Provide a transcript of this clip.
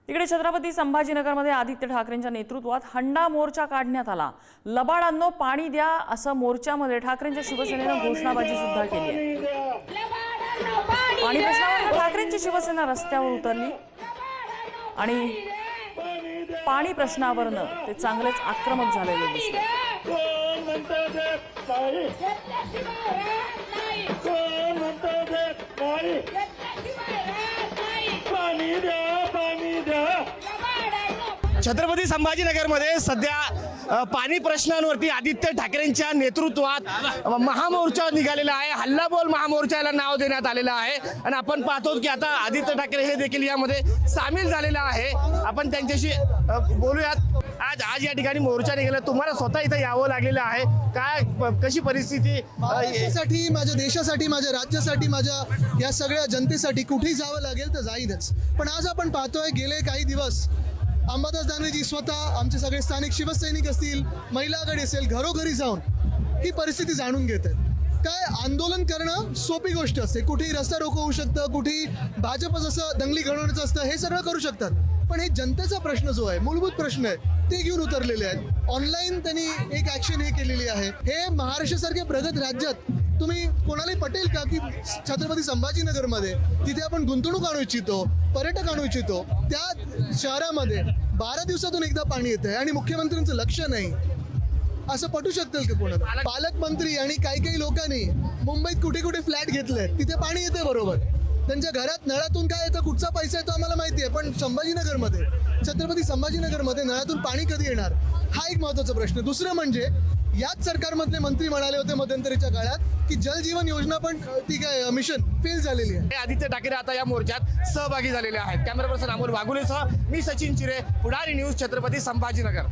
इकडे छत्रपती संभाजीनगरमध्ये आदित्य ठाकरेंच्या नेतृत्वात हंडा मोर्चा काढण्यात आला। लबाडांनो पाणी द्या असं मोर्चामध्ये ठाकरेंच्या शिवसेनेनं घोषणाबाजी सुद्धा केली आहे। पाणी प्रश्नावर ठाकरेंची शिवसेना रस्त्यावर उतरली आणि पाणी प्रश्नावरनं ते चांगलेच आक्रमक झालेले दिसले। छत्रपती संभाजीनगरमध्ये सध्या पाणी प्रश्नांवरती आदित्य ठाकरेंच्या नेतृत्वात महामोर्चा निघालेला आहे। हल्लाबोल महामोर्चाला नाव देण्यात आलेलं आहे आणि आपण पाहतो की आता आदित्य ठाकरे हे देखील यामध्ये सामील झालेला आहे। आपण त्यांच्याशी बोलूयात। आज या ठिकाणी मोर्चा निघाला, तुम्हाला स्वतः इथं यावं लागलेलं आहे, काय कशी परिस्थिती? साठी, माझ्या देशासाठी, माझ्या राज्यासाठी, माझ्या या सगळ्या जनतेसाठी कुठेही जावं लागेल तर जाईनच। पण आज आपण पाहतोय गेले काही दिवस अंबादास दानवेजी स्वतः, आमचे सगळे स्थानिक शिवसैनिक असतील, महिला आघाडी असेल, घरोघरी जाऊन ही परिस्थिती जाणून घेत आहेत। काय आंदोलन करणं सोपी गोष्ट असते, कुठेही रस्ता रोको होऊ शकतं, कुठेही भाजप जसं दंगली घडवण्याचं असतं, हे सगळं करू शकतात। पण हे जनतेचा प्रश्न जो आहे, मूलभूत प्रश्न आहे, ते घेऊन उतरलेले आहेत। ऑनलाईन त्यांनी एक ऍक्शन हे केलेली आहे। हे महाराष्ट्रासारख्या प्रगत राज्यात तुम्ही कोणालाही पटेल का की छत्रपती संभाजीनगरमध्ये जिथे आपण गुंतवणूक आणू इच्छितो, पर्यटक आणू इच्छितो, त्या शहरामध्ये 12 दिवसातून एकदा पाणी येत आहे आणि मुख्यमंत्र्यांचं लक्ष नाही, असं पटू शकतील का कोणाला? पालकमंत्री आणि काही लोकांनी मुंबईत कुठे कुठे फ्लॅट घेतले, तिथे पाणी येते बरोबर, त्यांच्या घरात नळातून काय येतं, कुठचा पैसा येतो आम्हाला माहिती आहे, पण संभाजीनगरमध्ये, छत्रपती संभाजीनगरमध्ये नळातून पाणी कधी येणार, हा एक महत्त्वाचा प्रश्न। दुसरं म्हणजे याच सरकारमधले मंत्री म्हणाले होते मध्यंतरीच्या काळात की जल जीवन योजना पण ती काय मिशन फेल झालेली आहे। आदित्य ठाकरे आता या मोर्चात सहभागी झालेले आहेत। कॅमेरा पर्सन अमोल वाघुलेसह मी सचिन चिरे, पुढारी न्यूज, छत्रपती संभाजीनगर।